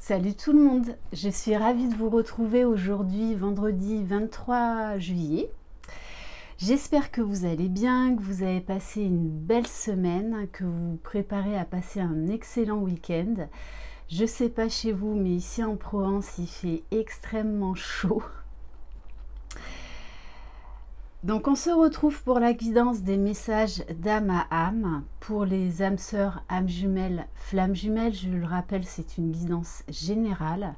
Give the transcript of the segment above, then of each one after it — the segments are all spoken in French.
Salut tout le monde, je suis ravie de vous retrouver aujourd'hui vendredi 23 juillet. J'espère que vous allez bien, que vous avez passé une belle semaine, que vous vous préparez à passer un excellent week-end. Je sais pas chez vous, mais ici en Provence, il fait extrêmement chaud. Donc on se retrouve pour la guidance des messages d'âme à âme pour les âmes sœurs, âmes jumelles, flammes jumelles. Je le rappelle, c'est une guidance générale.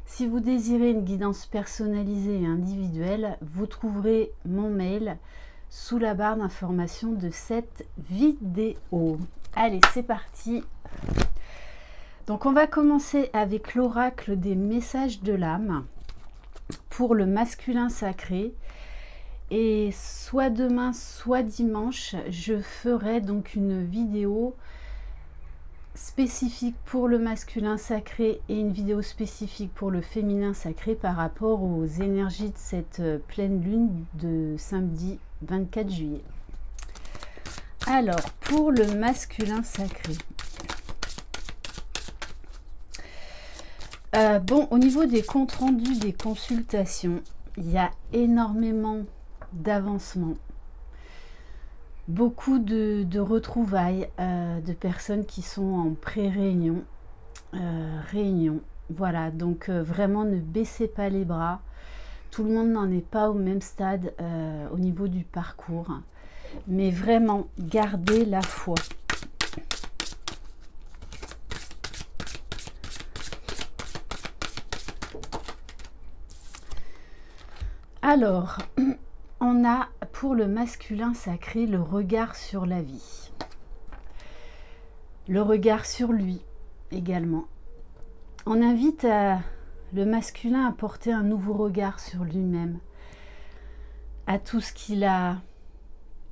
Si vous désirez une guidance personnalisée et individuelle, vous trouverez mon mail sous la barre d'information de cette vidéo. Allez, c'est parti. Donc on va commencer avec l'oracle des messages de l'âme pour le masculin sacré. Et soit demain, soit dimanche, je ferai donc une vidéo spécifique pour le masculin sacré et une vidéo spécifique pour le féminin sacré par rapport aux énergies de cette pleine lune de samedi 24 juillet. Alors, pour le masculin sacré. Bon, au niveau des comptes rendus des consultations, il y a énormément d'avancement, beaucoup de retrouvailles, de personnes qui sont en pré-réunion, réunion. Voilà, donc vraiment ne baissez pas les bras. Tout le monde n'en est pas au même stade au niveau du parcours, mais vraiment gardez la foi. Alors, on a pour le masculin sacré le regard sur la vie, le regard sur lui également. On invite le masculin à porter un nouveau regard sur lui-même, à tout ce qu'il a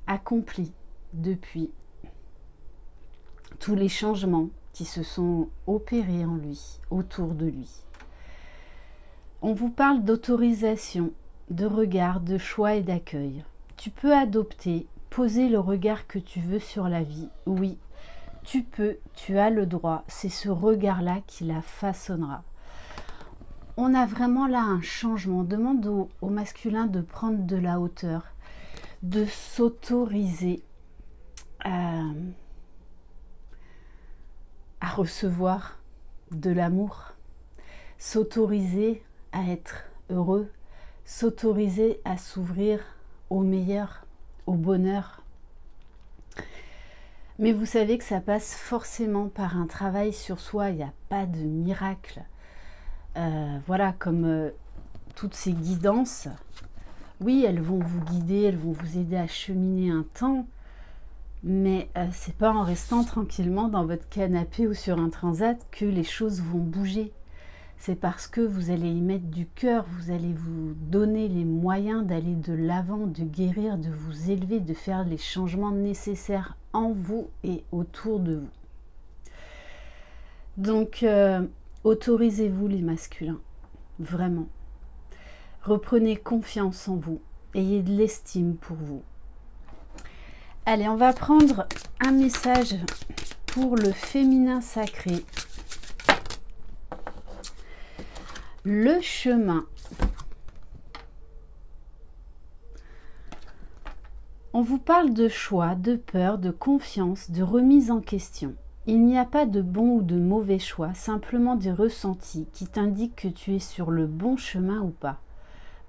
accompli depuis, tous les changements qui se sont opérés en lui, autour de lui. On vous parle d'autorisation, de regard, de choix et d'accueil. Tu peux adopter, poser le regard que tu veux sur la vie. Oui, tu peux, tu as le droit. C'est ce regard-là qui la façonnera. On a vraiment là un changement. On demande au masculin de prendre de la hauteur, de s'autoriser à recevoir de l'amour, s'autoriser à être heureux, s'autoriser à s'ouvrir au meilleur, au bonheur. Mais vous savez que ça passe forcément par un travail sur soi, il n'y a pas de miracle. Voilà, comme toutes ces guidances, oui, elles vont vous guider, elles vont vous aider à cheminer un temps, mais c'est pas en restant tranquillement dans votre canapé ou sur un transat que les choses vont bouger. C'est parce que vous allez y mettre du cœur, vous allez vous donner les moyens d'aller de l'avant, de guérir, de vous élever, de faire les changements nécessaires en vous et autour de vous. Donc, autorisez-vous les masculins, vraiment. Reprenez confiance en vous, ayez de l'estime pour vous. Allez, on va prendre un message pour le féminin sacré. Le chemin. On vous parle de choix, de peur, de confiance, de remise en question. Il n'y a pas de bon ou de mauvais choix, simplement des ressentis qui t'indiquent que tu es sur le bon chemin ou pas.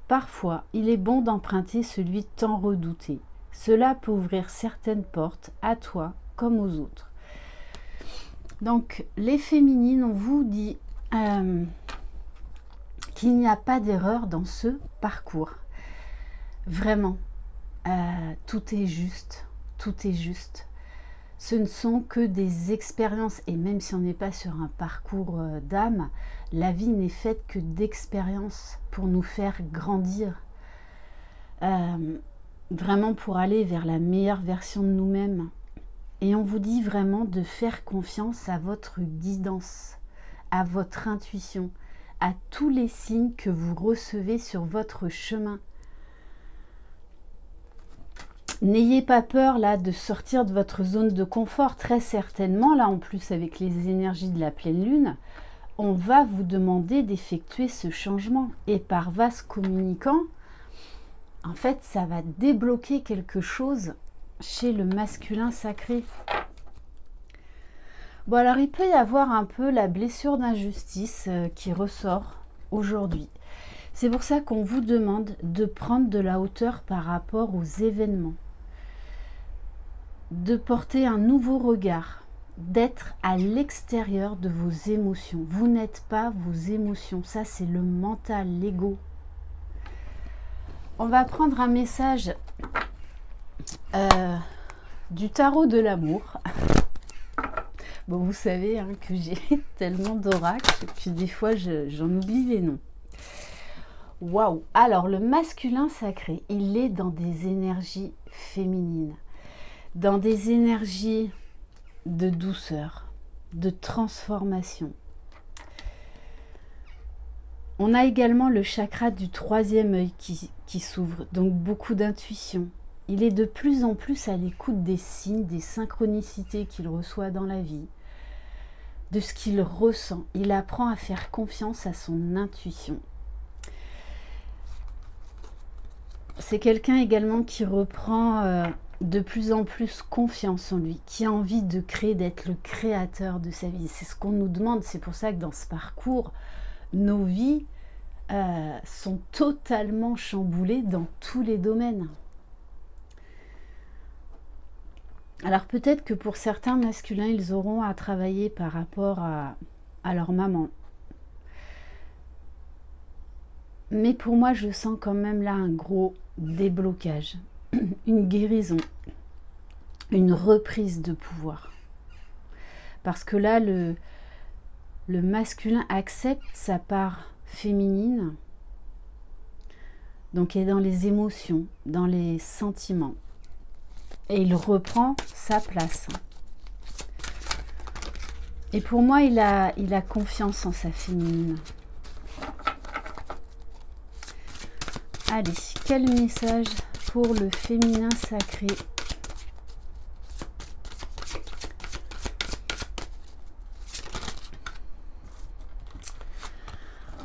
Parfois, il est bon d'emprunter celui tant redouté. Cela peut ouvrir certaines portes à toi comme aux autres. Donc, les féminines, on vous dit qu'il n'y a pas d'erreur dans ce parcours. Vraiment, tout est juste, tout est juste. Ce ne sont que des expériences, et même si on n'est pas sur un parcours d'âme, la vie n'est faite que d'expériences pour nous faire grandir, vraiment pour aller vers la meilleure version de nous-mêmes. Et on vous dit vraiment de faire confiance à votre guidance, à votre intuition, à tous les signes que vous recevez sur votre chemin. N'ayez pas peur là de sortir de votre zone de confort, très certainement, là en plus avec les énergies de la pleine lune, on va vous demander d'effectuer ce changement. Et par vase communicant, en fait, ça va débloquer quelque chose chez le masculin sacré. Bon, alors il peut y avoir un peu la blessure d'injustice qui ressort aujourd'hui. C'est pour ça qu'on vous demande de prendre de la hauteur par rapport aux événements, de porter un nouveau regard, d'être à l'extérieur de vos émotions. Vous n'êtes pas vos émotions, ça c'est le mental, l'ego. On va prendre un message du tarot de l'amour. Bon, vous savez hein, que j'ai tellement d'oracles que des fois j'en oublie les noms. Waouh! Alors, le masculin sacré, il est dans des énergies féminines, dans des énergies de douceur, de transformation. On a également le chakra du troisième œil qui s'ouvre, donc beaucoup d'intuition. Il est de plus en plus à l'écoute des signes, des synchronicités qu'il reçoit dans la vie, de ce qu'il ressent. Il apprend à faire confiance à son intuition. C'est quelqu'un également qui reprend de plus en plus confiance en lui, qui a envie de créer, d'être le créateur de sa vie. C'est ce qu'on nous demande. C'est pour ça que dans ce parcours, nos vies sont totalement chamboulées dans tous les domaines. Alors peut-être que pour certains masculins, ils auront à travailler par rapport à leur maman. Mais pour moi, je sens quand même là un gros déblocage, une guérison, une reprise de pouvoir. Parce que là, le masculin accepte sa part féminine, donc il est dans les émotions, dans les sentiments. Et il reprend sa place. Et pour moi, il a confiance en sa féminine. Allez, quel message pour le féminin sacré?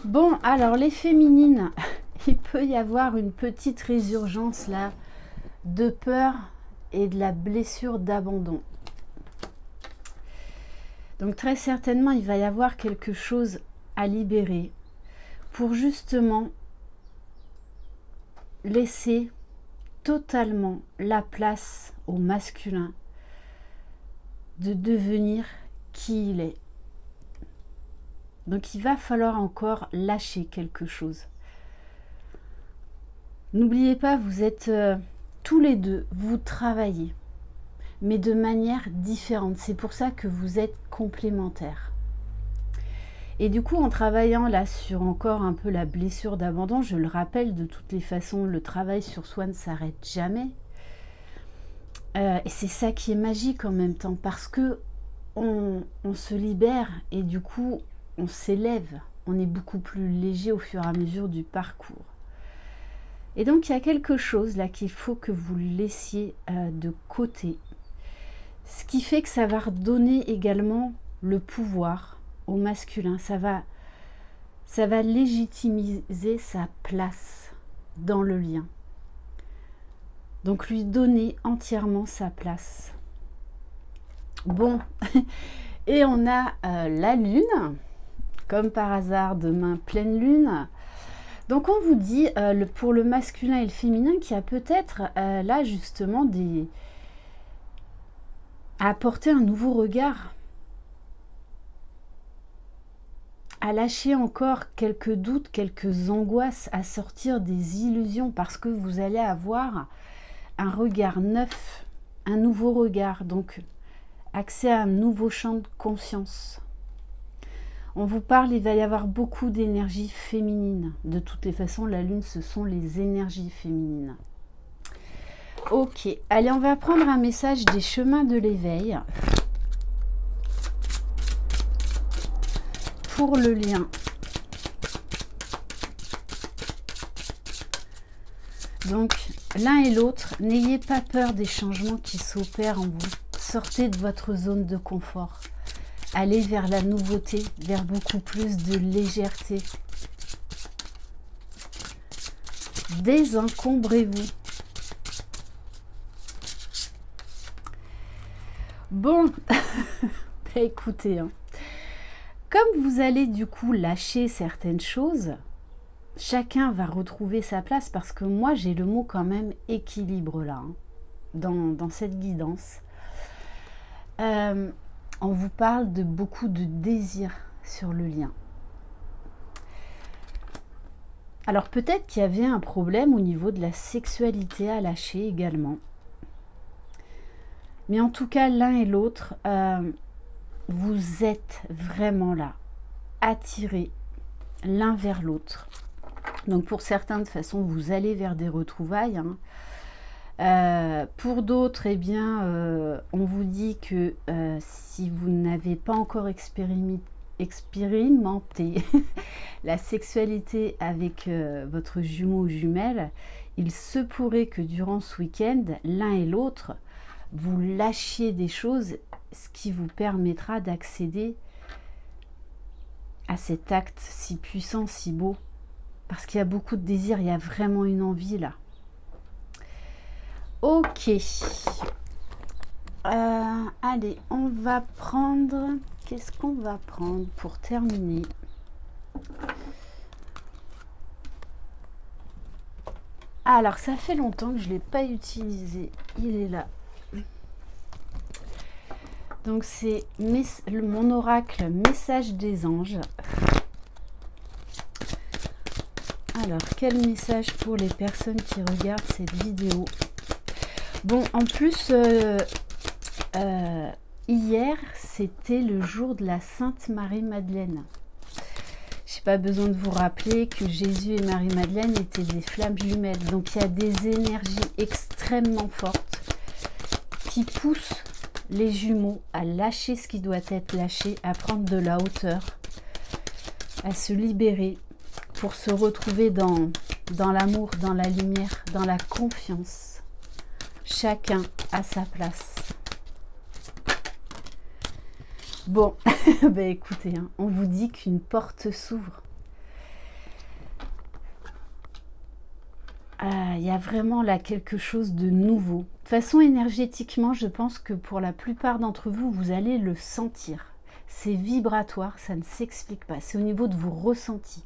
Bon, alors les féminines, il peut y avoir une petite résurgence là de peur et de la blessure d'abandon. Donc très certainement, il va y avoir quelque chose à libérer pour justement laisser totalement la place au masculin de devenir qui il est. Donc il va falloir encore lâcher quelque chose. N'oubliez pas, vous êtes tous les deux, vous travaillez, mais de manière différente. C'est pour ça que vous êtes complémentaires. Et du coup, en travaillant là sur encore un peu la blessure d'abandon, je le rappelle, de toutes les façons, le travail sur soi ne s'arrête jamais. Et c'est ça qui est magique en même temps, parce que on se libère et du coup, on s'élève. On est beaucoup plus léger au fur et à mesure du parcours. Et donc, il y a quelque chose là qu'il faut que vous laissiez de côté. Ce qui fait que ça va redonner également le pouvoir au masculin. Ça va légitimiser sa place dans le lien. Donc, lui donner entièrement sa place. Bon, et on a la lune, comme par hasard, demain, pleine lune. Donc on vous dit, pour le masculin et le féminin, qu'il y a peut-être là justement à apporter un nouveau regard, à lâcher encore quelques doutes, quelques angoisses, à sortir des illusions, parce que vous allez avoir un regard neuf, un nouveau regard, donc accès à un nouveau champ de conscience. On vous parle, il va y avoir beaucoup d'énergie féminine. De toutes les façons, la lune, ce sont les énergies féminines. Ok, allez, on va prendre un message des chemins de l'éveil. Pour le lien. Donc, l'un et l'autre, n'ayez pas peur des changements qui s'opèrent en vous. Sortez de votre zone de confort. Allez vers la nouveauté, vers beaucoup plus de légèreté. Désencombrez-vous. Bon, bah écoutez, hein. Comme vous allez du coup lâcher certaines choses, chacun va retrouver sa place parce que moi j'ai le mot quand même équilibre là, hein, dans cette guidance. On vous parle de beaucoup de désir sur le lien. Alors peut-être qu'il y avait un problème au niveau de la sexualité à lâcher également. Mais en tout cas, l'un et l'autre, vous êtes vraiment là, attirés l'un vers l'autre. Donc pour certains, de toute façon, vous allez vers des retrouvailles, hein. Pour d'autres, eh bien, on vous dit que si vous n'avez pas encore expérimenté la sexualité avec votre jumeau ou jumelle, il se pourrait que durant ce week-end, l'un et l'autre, vous lâchiez des choses, ce qui vous permettra d'accéder à cet acte si puissant, si beau. Parce qu'il y a beaucoup de désir, il y a vraiment une envie là. Ok. Allez, on va prendre... Qu'est-ce qu'on va prendre pour terminer? Alors, ça fait longtemps que je ne l'ai pas utilisé. Il est là. Donc, c'est mon oracle Message des anges. Alors, quel message pour les personnes qui regardent cette vidéo? Bon, en plus, hier, c'était le jour de la Sainte Marie-Madeleine. Je n'ai pas besoin de vous rappeler que Jésus et Marie-Madeleine étaient des flammes jumelles. Donc, il y a des énergies extrêmement fortes qui poussent les jumeaux à lâcher ce qui doit être lâché, à prendre de la hauteur, à se libérer pour se retrouver dans l'amour, dans la lumière, dans la confiance. Chacun à sa place. Bon, ben écoutez, hein, on vous dit qu'une porte s'ouvre. Il y a vraiment là quelque chose de nouveau. De toute façon, énergétiquement, je pense que pour la plupart d'entre vous, vous allez le sentir. C'est vibratoire, ça ne s'explique pas. C'est au niveau de vos ressentis.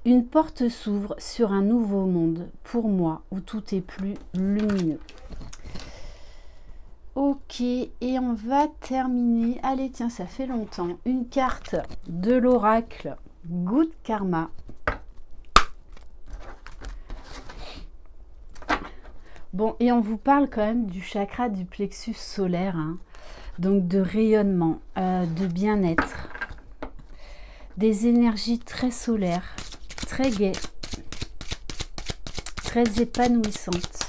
Une porte s'ouvre sur un nouveau monde, pour moi, où tout est plus lumineux. Ok, et on va terminer. Allez, tiens, ça fait longtemps. Une carte de l'oracle Good Karma. Bon, et on vous parle quand même du chakra du plexus solaire, hein. Donc de rayonnement, de bien-être, des énergies très solaires, très gaies, très épanouissantes.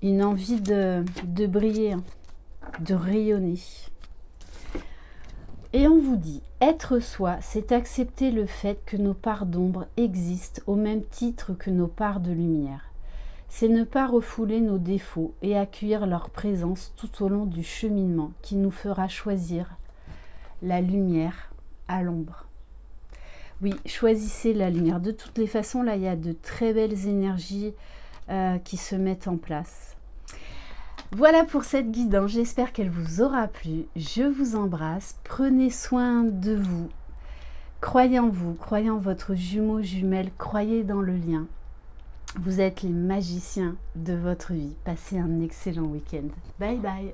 Une envie de briller, hein, de rayonner. Et on vous dit, être soi, c'est accepter le fait que nos parts d'ombre existent au même titre que nos parts de lumière. C'est ne pas refouler nos défauts et accueillir leur présence tout au long du cheminement qui nous fera choisir la lumière à l'ombre. Oui, choisissez la lumière. De toutes les façons, là, il y a de très belles énergies qui se mettent en place. Voilà pour cette guidance, j'espère qu'elle vous aura plu. Je vous embrasse, prenez soin de vous. Croyez en vous, croyez en votre jumeau, jumelle, croyez dans le lien. Vous êtes les magiciens de votre vie. Passez un excellent week-end. Bye bye.